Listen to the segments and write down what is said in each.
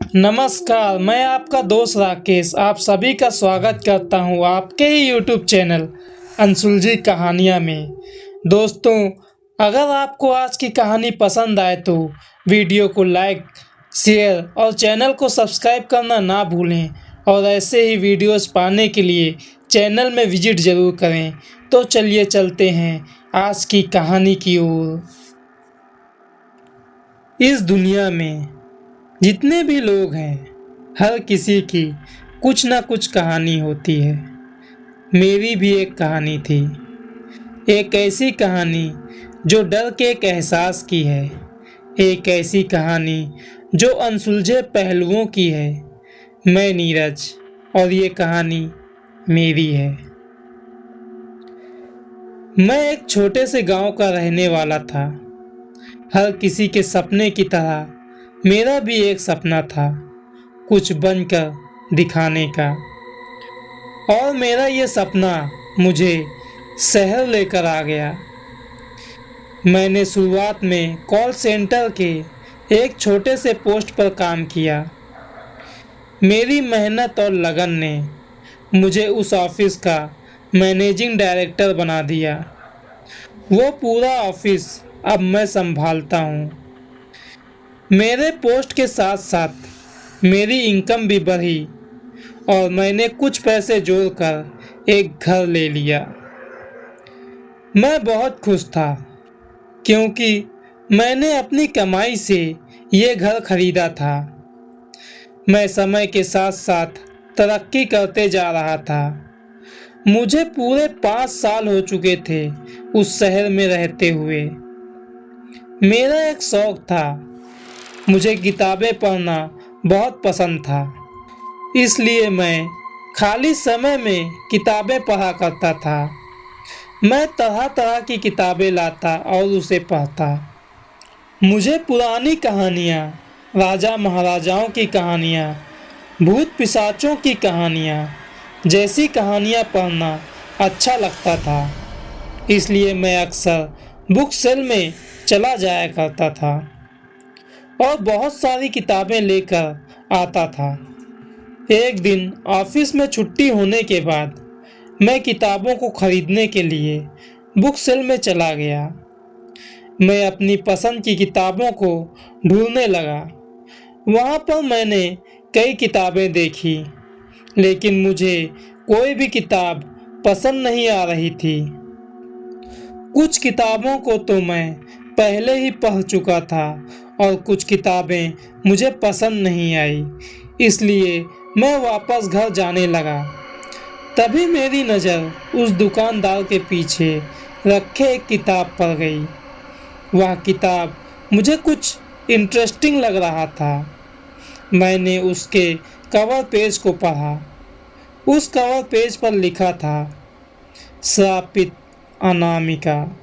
नमस्कार, मैं आपका दोस्त राकेश आप सभी का स्वागत करता हूं आपके ही यूट्यूब चैनल अनसुलझी कहानियां में। दोस्तों, अगर आपको आज की कहानी पसंद आए तो वीडियो को लाइक, शेयर और चैनल को सब्सक्राइब करना ना भूलें और ऐसे ही वीडियोस पाने के लिए चैनल में विजिट ज़रूर करें। तो चलिए चलते हैं आज की कहानी की ओर। इस दुनिया में जितने भी लोग हैं, हर किसी की कुछ ना कुछ कहानी होती है। मेरी भी एक कहानी थी, एक ऐसी कहानी जो डर के एक एहसास की है, एक ऐसी कहानी जो अनसुलझे पहलुओं की है। मैं नीरज और ये कहानी मेरी है। मैं एक छोटे से गांव का रहने वाला था। हर किसी के सपने की तरह मेरा भी एक सपना था, कुछ बनकर दिखाने का। और मेरा ये सपना मुझे शहर लेकर आ गया। मैंने शुरुआत में कॉल सेंटर के एक छोटे से पोस्ट पर काम किया। मेरी मेहनत और लगन ने मुझे उस ऑफिस का मैनेजिंग डायरेक्टर बना दिया। वो पूरा ऑफिस अब मैं संभालता हूँ। मेरे पोस्ट के साथ साथ मेरी इनकम भी बढ़ी और मैंने कुछ पैसे जोड़कर एक घर ले लिया। मैं बहुत खुश था क्योंकि मैंने अपनी कमाई से ये घर खरीदा था। मैं समय के साथ साथ तरक्की करते जा रहा था। मुझे पूरे 5 साल हो चुके थे उस शहर में रहते हुए। मेरा एक शौक था, मुझे किताबें पढ़ना बहुत पसंद था, इसलिए मैं खाली समय में किताबें पढ़ा करता था। मैं तरह तरह की किताबें लाता और उसे पढ़ता। मुझे पुरानी कहानियाँ, राजा महाराजाओं की कहानियाँ, भूत पिशाचों की कहानियाँ जैसी कहानियाँ पढ़ना अच्छा लगता था, इसलिए मैं अक्सर बुक सेल में चला जाया करता था और बहुत सारी किताबें लेकर आता था। एक दिन ऑफिस में छुट्टी होने के बाद मैं किताबों को खरीदने के लिए बुक सेल में चला गया। मैं अपनी पसंद की किताबों को ढूंढने लगा। वहाँ पर मैंने कई किताबें देखी, लेकिन मुझे कोई भी किताब पसंद नहीं आ रही थी। कुछ किताबों को तो मैं पहले ही पढ़ चुका था और कुछ किताबें मुझे पसंद नहीं आई, इसलिए मैं वापस घर जाने लगा। तभी मेरी नज़र उस दुकानदार के पीछे रखे एक किताब पर गई। वह किताब मुझे कुछ इंटरेस्टिंग लग रहा था। मैंने उसके कवर पेज को पढ़ा। उस कवर पेज पर लिखा था, श्रापित अनामिका।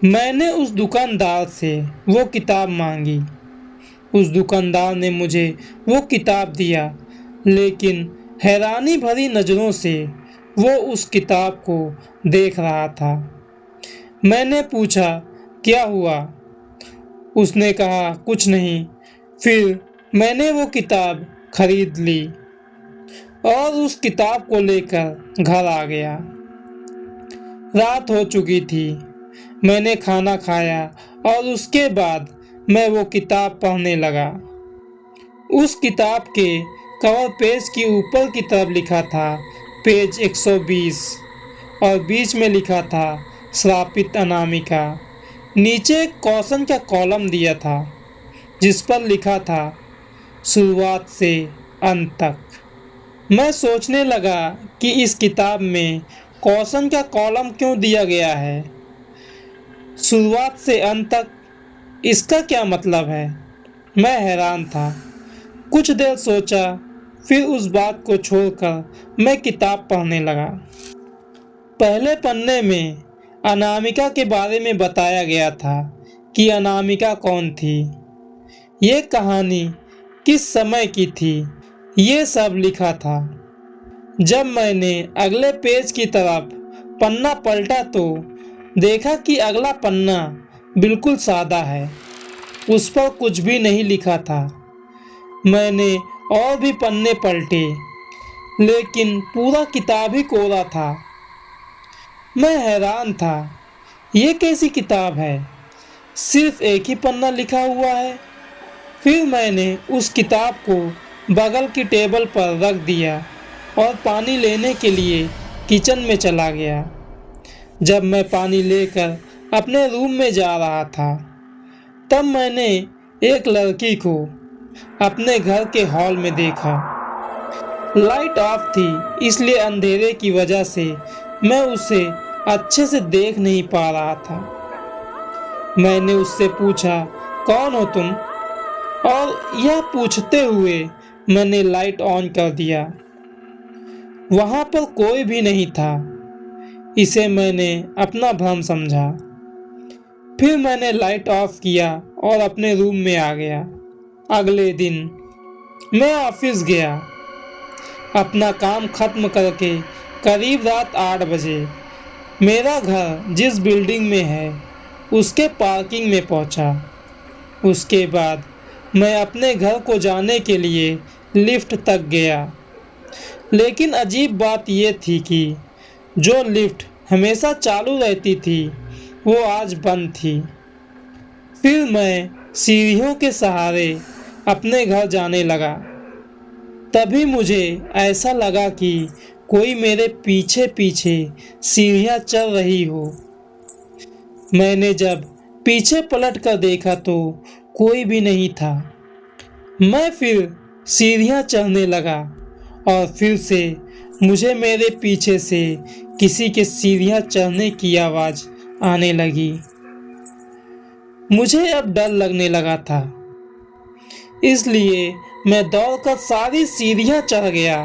मैंने उस दुकानदार से वो किताब मांगी। उस दुकानदार ने मुझे वो किताब दिया, लेकिन हैरानी भरी नज़रों से वो उस किताब को देख रहा था। मैंने पूछा, क्या हुआ? उसने कहा, कुछ नहीं। फिर मैंने वो किताब खरीद ली और उस किताब को लेकर घर आ गया। रात हो चुकी थी। मैंने खाना खाया और उसके बाद मैं वो किताब पढ़ने लगा। उस किताब के कवर पेज की ऊपर की तरफ लिखा था पेज 120 और बीच में लिखा था श्रापित अनामिका। नीचे एक कॉशन का कॉलम दिया था जिस पर लिखा था, शुरुआत से अंत तक। मैं सोचने लगा कि इस किताब में कॉशन का कॉलम क्यों दिया गया है, शुरुआत से अंत तक, इसका क्या मतलब है? मैं हैरान था। कुछ देर सोचा, फिर उस बात को छोड़कर मैं किताब पढ़ने लगा। पहले पन्ने में अनामिका के बारे में बताया गया था कि अनामिका कौन थी, ये कहानी किस समय की थी, ये सब लिखा था। जब मैंने अगले पेज की तरफ पन्ना पलटा तो देखा कि अगला पन्ना बिल्कुल सादा है। उस पर कुछ भी नहीं लिखा था। मैंने और भी पन्ने पलटे, लेकिन पूरा किताब ही कोरा था। मैं हैरान था, ये कैसी किताब है, सिर्फ एक ही पन्ना लिखा हुआ है। फिर मैंने उस किताब को बगल की टेबल पर रख दिया और पानी लेने के लिए किचन में चला गया। जब मैं पानी लेकर अपने रूम में जा रहा था, तब मैंने एक लड़की को अपने घर के हॉल में देखा। लाइट ऑफ थी, इसलिए अंधेरे की वजह से मैं उसे अच्छे से देख नहीं पा रहा था। मैंने उससे पूछा, कौन हो तुम? और यह पूछते हुए मैंने लाइट ऑन कर दिया। वहां पर कोई भी नहीं था। इसे मैंने अपना भ्रम समझा। फिर मैंने लाइट ऑफ किया और अपने रूम में आ गया। अगले दिन मैं ऑफिस गया। अपना काम खत्म करके करीब रात 8 बजे मेरा घर जिस बिल्डिंग में है उसके पार्किंग में पहुंचा। उसके बाद मैं अपने घर को जाने के लिए लिफ्ट तक गया। लेकिन अजीब बात यह थी कि जो लिफ्ट हमेशा चालू रहती थी वो आज बंद थी। फिर मैं सीढ़ियों के सहारे अपने घर जाने लगा। तभी मुझे ऐसा लगा कि कोई मेरे पीछे पीछे सीढ़ियां चढ़ रही हो। मैंने जब पीछे पलट कर देखा तो कोई भी नहीं था। मैं फिर सीढ़ियां चढ़ने लगा और फिर से मुझे मेरे पीछे से किसी के सीढ़ियां चढ़ने की आवाज़ आने लगी। मुझे अब डर लगने लगा था, इसलिए मैं दौड़कर सारी सीढ़ियां चढ़ गया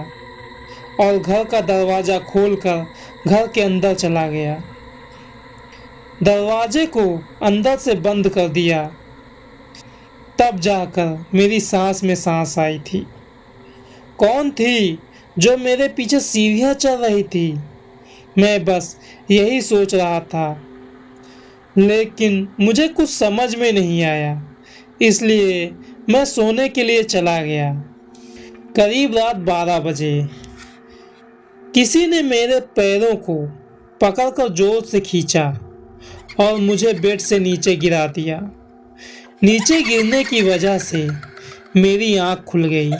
और घर का दरवाज़ा खोलकर घर के अंदर चला गया। दरवाजे को अंदर से बंद कर दिया। तब जाकर मेरी सांस में सांस आई थी। कौन थी जो मेरे पीछे सीढ़ियां चढ़ रही थी? मैं बस यही सोच रहा था, लेकिन मुझे कुछ समझ में नहीं आया, इसलिए मैं सोने के लिए चला गया। करीब रात 12 बजे किसी ने मेरे पैरों को पकड़कर जोर से खींचा और मुझे बेड से नीचे गिरा दिया। नीचे गिरने की वजह से मेरी आंख खुल गई।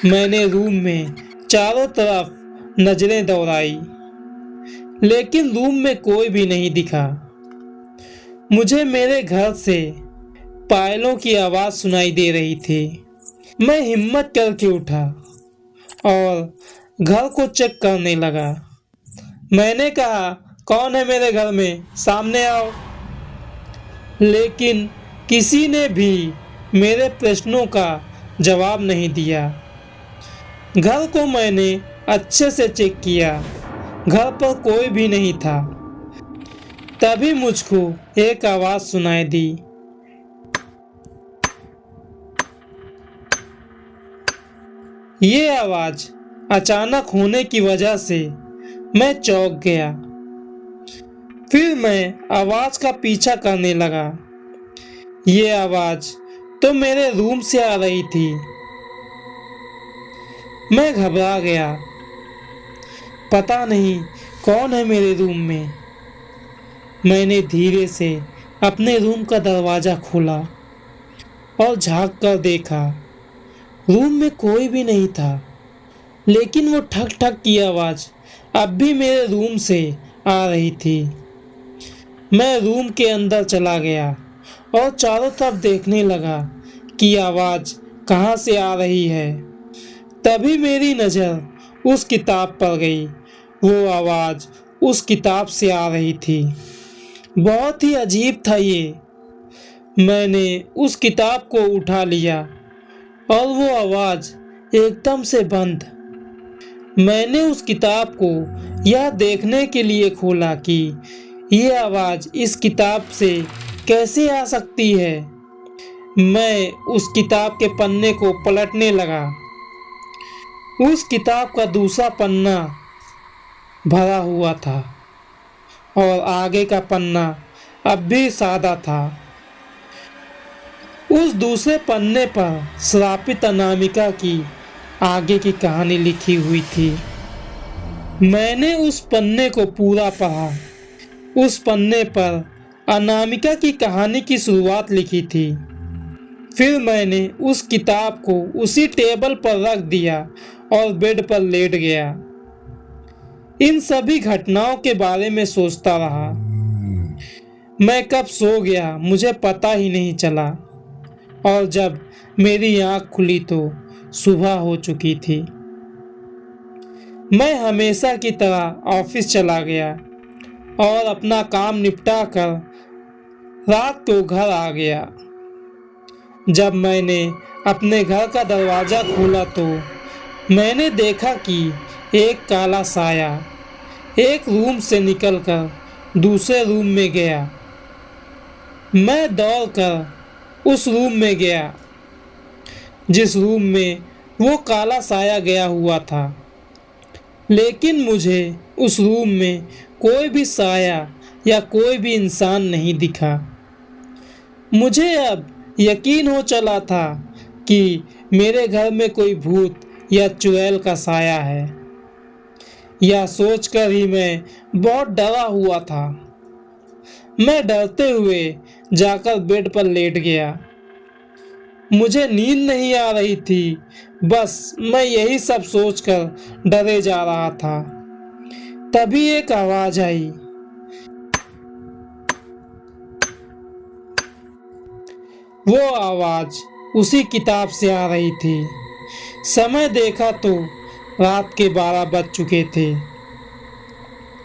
मैंने रूम में चारों तरफ नजरें दौड़ाई, लेकिन रूम में कोई भी नहीं दिखा। मुझे मेरे घर से पायलों की आवाज़ सुनाई दे रही थी। मैं हिम्मत करके उठा और घर को चेक करने लगा। मैंने कहा, कौन है मेरे घर में? सामने आओ। लेकिन किसी ने भी मेरे प्रश्नों का जवाब नहीं दिया। घर को मैंने अच्छे से चेक किया, घर पर कोई भी नहीं था। तभी मुझको एक आवाज़ सुनाई दी। ये आवाज़ अचानक होने की वजह से मैं चौंक गया। फिर मैं आवाज़ का पीछा करने लगा। ये आवाज़ तो मेरे रूम से आ रही थी। मैं घबरा गया। पता नहीं कौन है मेरे रूम में। मैंने धीरे से अपने रूम का दरवाज़ा खोला और झांक कर देखा। रूम में कोई भी नहीं था, लेकिन वो ठक ठक की आवाज़ अब भी मेरे रूम से आ रही थी। मैं रूम के अंदर चला गया और चारों तरफ देखने लगा कि आवाज़ कहाँ से आ रही है। तभी मेरी नज़र उस किताब पर गई। वो आवाज़ उस किताब से आ रही थी। बहुत ही अजीब था ये। मैंने उस किताब को उठा लिया और वो आवाज़ एकदम से बंद। मैंने उस किताब को यह देखने के लिए खोला कि ये आवाज़ इस किताब से कैसे आ सकती है। मैं उस किताब के पन्ने को पलटने लगा। उस किताब का दूसरा पन्ना भरा हुआ था और आगे का पन्ना अब भी सादा था। उस दूसरे पन्ने पर श्रापित अनामिका की आगे की कहानी लिखी हुई थी। मैंने उस पन्ने को पूरा पढ़ा। उस पन्ने पर अनामिका की कहानी की शुरुआत लिखी थी। फिर मैंने उस किताब को उसी टेबल पर रख दिया और बेड पर लेट गया। इन सभी घटनाओं के बारे में सोचता रहा। मैं कब सो गया मुझे पता ही नहीं चला, और जब मेरी आंख खुली तो सुबह हो चुकी थी। मैं हमेशा की तरह ऑफिस चला गया और अपना काम निपटा कर रात को घर आ गया। जब मैंने अपने घर का दरवाज़ा खोला तो मैंने देखा कि एक काला साया एक रूम से निकलकर दूसरे रूम में गया। मैं दौड़कर उस रूम में गया जिस रूम में वो काला साया गया हुआ था, लेकिन मुझे उस रूम में कोई भी साया या कोई भी इंसान नहीं दिखा। मुझे अब यकीन हो चला था कि मेरे घर में कोई भूत या चुड़ैल का साया है। यह सोचकर ही मैं बहुत डरा हुआ था। मैं डरते हुए जाकर बेड पर लेट गया। मुझे नींद नहीं आ रही थी, बस मैं यही सब सोचकर डरे जा रहा था। तभी एक आवाज आई। वो आवाज उसी किताब से आ रही थी। समय देखा तो रात के 12 बज चुके थे।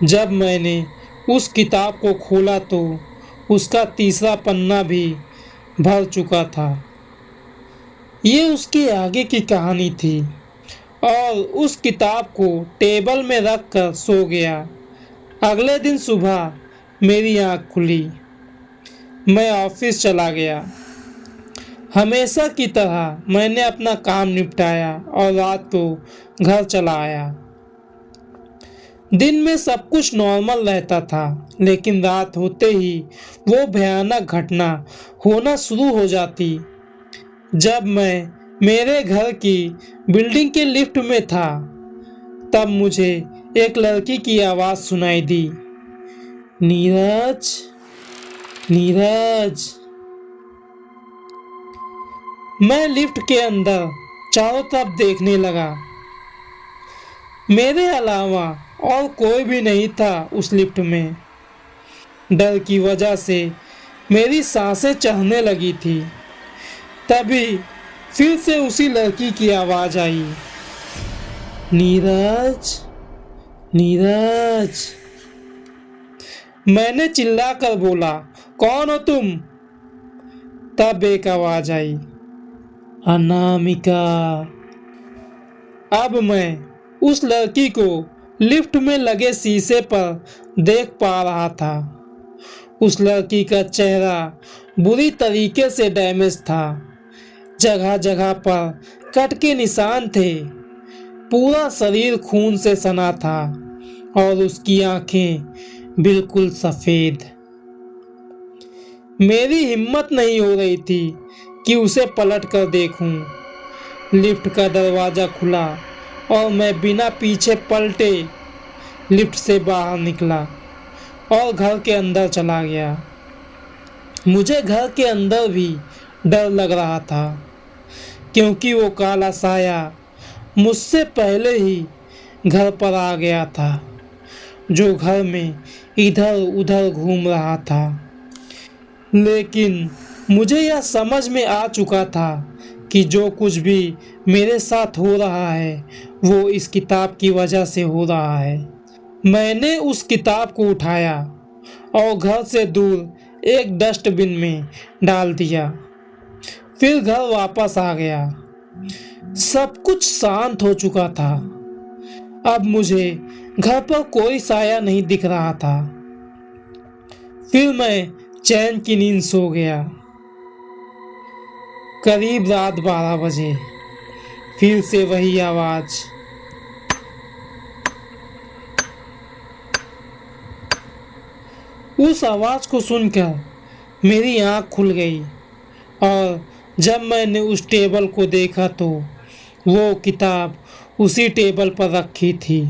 जब मैंने उस किताब को खोला तो उसका तीसरा पन्ना भी भर चुका था। ये उसके आगे की कहानी थी, और उस किताब को टेबल में रख कर सो गया। अगले दिन सुबह मेरी आँख खुली। मैं ऑफिस चला गया। हमेशा की तरह मैंने अपना काम निपटाया और रात को घर चला आया। दिन में सब कुछ नॉर्मल रहता था, लेकिन रात होते ही वो भयानक घटना होना शुरू हो जाती। जब मैं मेरे घर की बिल्डिंग के लिफ्ट में था, तब मुझे एक लड़की की आवाज़ सुनाई दी, नीरज, नीरज। मैं लिफ्ट के अंदर चारों तरफ देखने लगा। मेरे अलावा और कोई भी नहीं था उस लिफ्ट में। डर की वजह से मेरी सांसें चढ़ने लगी थी। तभी फिर से उसी लड़की की आवाज़ आई, नीरज, नीरज। मैंने चिल्लाकर बोला, कौन हो तुम? तब एक आवाज़ आई, अनामिका। अब मैं उस लड़की को लिफ्ट में लगे शीशे पर देख पा रहा था। उस लड़की का चेहरा बुरी तरीके से डैमेज था। जगह जगह पर कट के निशान थे। पूरा शरीर खून से सना था और उसकी आंखें बिल्कुल सफ़ेद। मेरी हिम्मत नहीं हो रही थी कि उसे पलट कर देखूं। लिफ्ट का दरवाज़ा खुला और मैं बिना पीछे पलटे लिफ्ट से बाहर निकला और घर के अंदर चला गया। मुझे घर के अंदर भी डर लग रहा था, क्योंकि वो काला साया मुझसे पहले ही घर पर आ गया था, जो घर में इधर उधर घूम रहा था। लेकिन मुझे यह समझ में आ चुका था कि जो कुछ भी मेरे साथ हो रहा है वो इस किताब की वजह से हो रहा है। मैंने उस किताब को उठाया और घर से दूर एक डस्टबिन में डाल दिया। फिर घर वापस आ गया। सब कुछ शांत हो चुका था। अब मुझे घर पर कोई साया नहीं दिख रहा था। फिर मैं चैन की नींद सो गया। करीब रात 12 बजे फिर से वही आवाज़। उस आवाज़ को सुनकर मेरी आँख खुल गई और जब मैंने उस टेबल को देखा तो वो किताब उसी टेबल पर रखी थी।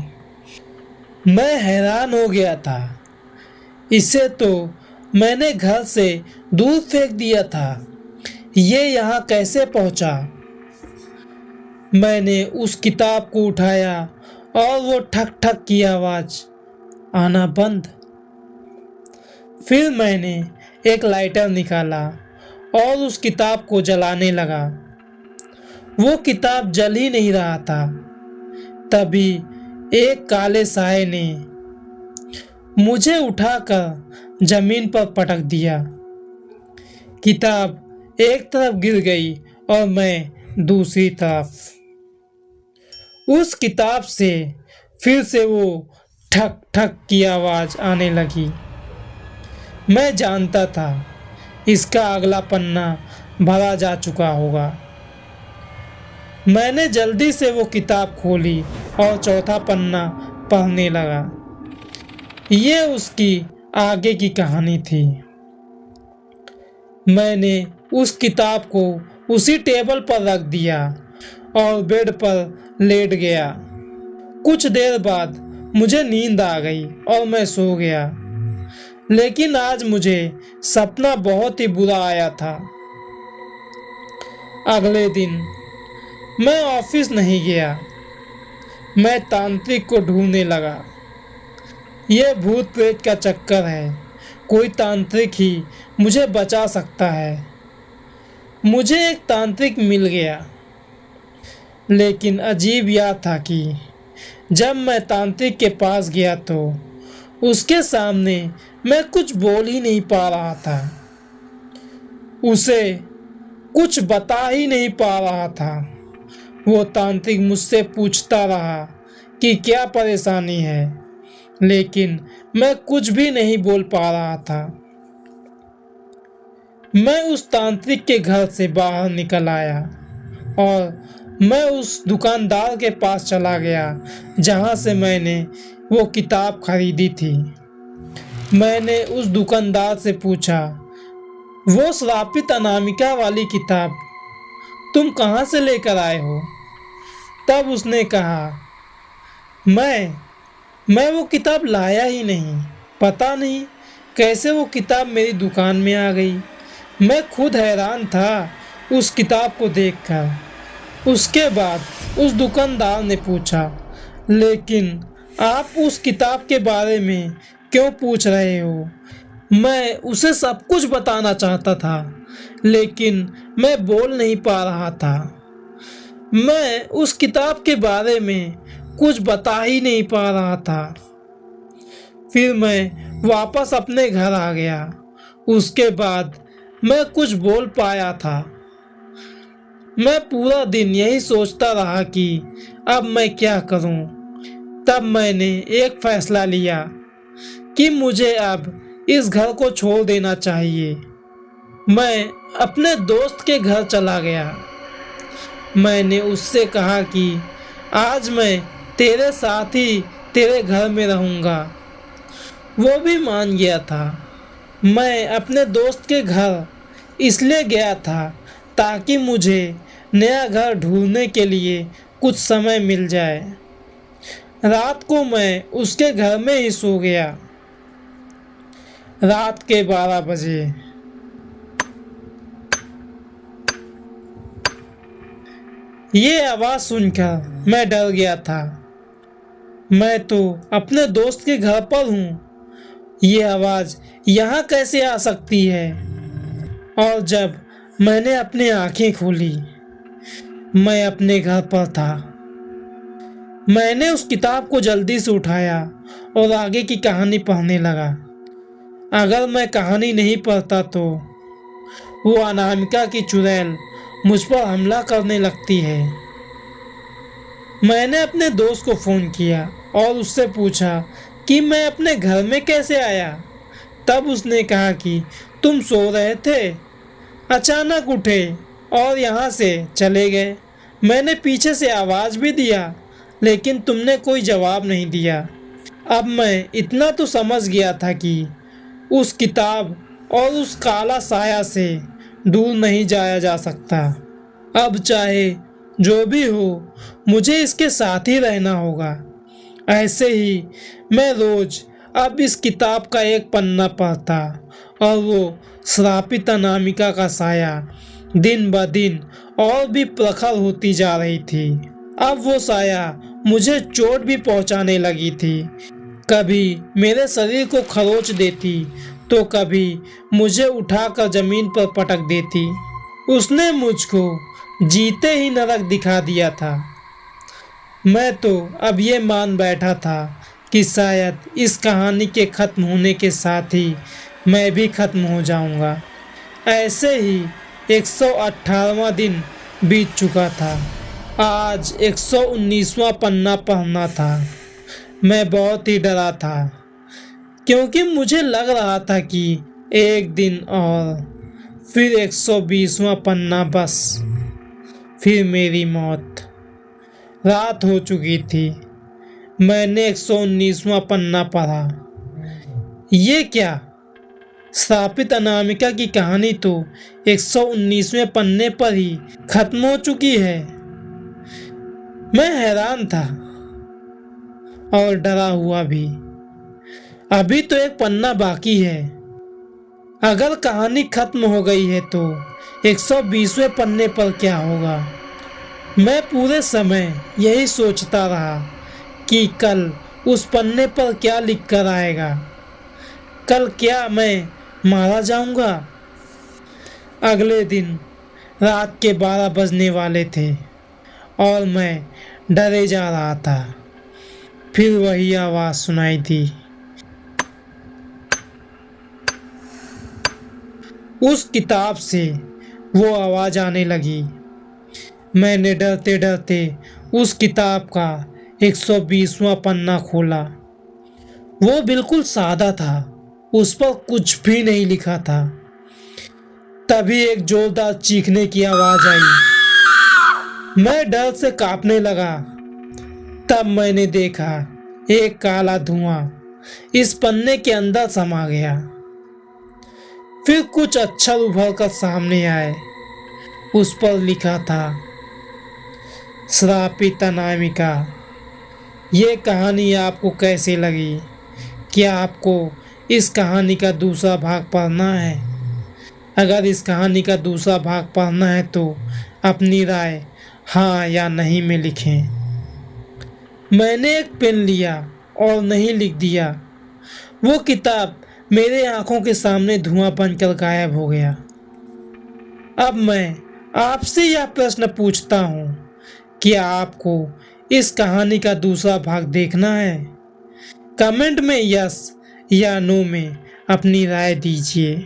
मैं हैरान हो गया था। इसे तो मैंने घर से दूर फेंक दिया था। ये यहाँ कैसे पहुँचा? मैंने उस किताब को उठाया और वो ठक ठक की आवाज़ आना बंद। फिर मैंने एक लाइटर निकाला और उस किताब को जलाने लगा। वो किताब जल ही नहीं रहा था। तभी एक काले साये ने मुझे उठाकर जमीन पर पटक दिया। किताब एक तरफ गिर गई और मैं दूसरी तरफ। उस किताब से फिर से वो ठक ठक की आवाज़ आने लगी। मैं जानता था इसका अगला पन्ना भरा जा चुका होगा। मैंने जल्दी से वो किताब खोली और चौथा पन्ना पढ़ने लगा। ये उसकी आगे की कहानी थी। मैंने उस किताब को उसी टेबल पर रख दिया और बेड पर लेट गया। कुछ देर बाद मुझे नींद आ गई और मैं सो गया। लेकिन आज मुझे सपना बहुत ही बुरा आया था। अगले दिन मैं ऑफिस नहीं गया। मैं तांत्रिक को ढूंढने लगा। यह भूत प्रेत का चक्कर है। कोई तांत्रिक ही मुझे बचा सकता है। मुझे एक तांत्रिक मिल गया। लेकिन अजीब यह था कि जब मैं तांत्रिक के पास गया तो उसके सामने मैं कुछ बोल ही नहीं पा रहा था। उसे कुछ बता ही नहीं पा रहा था। वो तांत्रिक मुझसे पूछता रहा कि क्या परेशानी है, लेकिन मैं कुछ भी नहीं बोल पा रहा था। मैं उस तांत्रिक के घर से बाहर निकल आया और मैं उस दुकानदार के पास चला गया जहां से मैंने वो किताब खरीदी थी। मैंने उस दुकानदार से पूछा, वो श्रापित अनामिका वाली किताब तुम कहाँ से लेकर आए हो? तब उसने कहा, मैं वो किताब लाया ही नहीं। पता नहीं कैसे वो किताब मेरी दुकान में आ गई। मैं खुद हैरान था उस किताब को देखकर। उसके बाद उस दुकानदार ने पूछा, लेकिन आप उस किताब के बारे में क्यों पूछ रहे हो? मैं उसे सब कुछ बताना चाहता था, लेकिन मैं बोल नहीं पा रहा था। मैं उस किताब के बारे में कुछ बता ही नहीं पा रहा था। फिर मैं वापस अपने घर आ गया। उसके बाद मैं कुछ बोल पाया था। मैं पूरा दिन यही सोचता रहा कि अब मैं क्या करूं। तब मैंने एक फैसला लिया कि मुझे अब इस घर को छोड़ देना चाहिए। मैं अपने दोस्त के घर चला गया। मैंने उससे कहा कि आज मैं तेरे साथ ही तेरे घर में रहूँगा। वो भी मान गया था। मैं अपने दोस्त के घर इसलिए गया था ताकि मुझे नया घर ढूंढने के लिए कुछ समय मिल जाए। रात को मैं उसके घर में ही सो गया। रात के 12 बजे ये आवाज़ सुनकर मैं डर गया था। मैं तो अपने दोस्त के घर पर हूँ। ये आवाज़ यहाँ कैसे आ सकती है? और जब मैंने अपनी आंखें खोली, मैं अपने घर पर था। मैंने उस किताब को जल्दी से उठाया और आगे की कहानी पढ़ने लगा। अगर मैं कहानी नहीं पढ़ता तो वो अनामिका की चुड़ैल मुझ पर हमला करने लगती है। मैंने अपने दोस्त को फ़ोन किया और उससे पूछा कि मैं अपने घर में कैसे आया। तब उसने कहा कि तुम सो रहे थे, अचानक उठे और यहाँ से चले गए। मैंने पीछे से आवाज़ भी दिया, लेकिन तुमने कोई जवाब नहीं दिया। अब मैं इतना तो समझ गया था कि उस किताब और उस काला साया से दूर नहीं जाया जा सकता। अब चाहे जो भी हो, मुझे इसके साथ ही रहना होगा। ऐसे ही मैं रोज अब इस किताब का एक पन्ना पढ़ता और वो श्रापित अनामिका का साया दिन ब दिन और भी प्रखर होती जा रही थी। अब वो साया मुझे चोट भी पहुंचाने लगी थी। कभी मेरे शरीर को खरोच देती तो कभी मुझे उठाकर जमीन पर पटक देती। उसने मुझको जीते ही नरक दिखा दिया था। मैं तो अब ये मान बैठा था कि शायद इस कहानी के खत्म होने के साथ ही मैं भी खत्म हो जाऊंगा। ऐसे ही 118वां दिन बीत चुका था। आज 119वां पन्ना पढ़ना था। मैं बहुत ही डरा था क्योंकि मुझे लग रहा था कि एक दिन और फिर 120वां पन्ना, बस फिर मेरी मौत। रात हो चुकी थी। मैंने 119वां पन्ना पढ़ा। ये क्या, श्रापित अनामिका की कहानी तो 119वें पन्ने पर ही खत्म हो चुकी है। मैं हैरान था और डरा हुआ भी। अभी तो एक पन्ना बाकी है। अगर कहानी खत्म हो गई है तो 120वें पन्ने पर क्या होगा। मैं पूरे समय यही सोचता रहा कि कल उस पन्ने पर क्या लिखकर आएगा। कल क्या मैं मारा जाऊंगा। अगले दिन रात के 12 बजने वाले थे और मैं डरे जा रहा था। फिर वही आवाज़ सुनाई दी। उस किताब से वो आवाज़ आने लगी। मैंने डरते डरते उस किताब का 120वां पन्ना खोला। वो बिल्कुल सादा था, उस पर कुछ भी नहीं लिखा था। तभी एक जोरदार चीखने की आवाज़ आई। मैं डर से कांपने लगा। तब मैंने देखा एक काला धुआं इस पन्ने के अंदर समा गया। फिर कुछ अक्षर उभर कर सामने आए। उस पर लिखा था, श्रापित अनामिका। ये कहानी आपको कैसी लगी? क्या आपको इस कहानी का दूसरा भाग पढ़ना है? अगर इस कहानी का दूसरा भाग पढ़ना है तो अपनी राय हाँ या नहीं में लिखें। मैंने एक पेन लिया और नहीं लिख दिया। वो किताब मेरे आंखों के सामने धुआं बनकर गायब हो गया। अब मैं आपसे यह प्रश्न पूछता हूँ, क्या आपको इस कहानी का दूसरा भाग देखना है? कमेंट में यस या नो में अपनी राय दीजिए।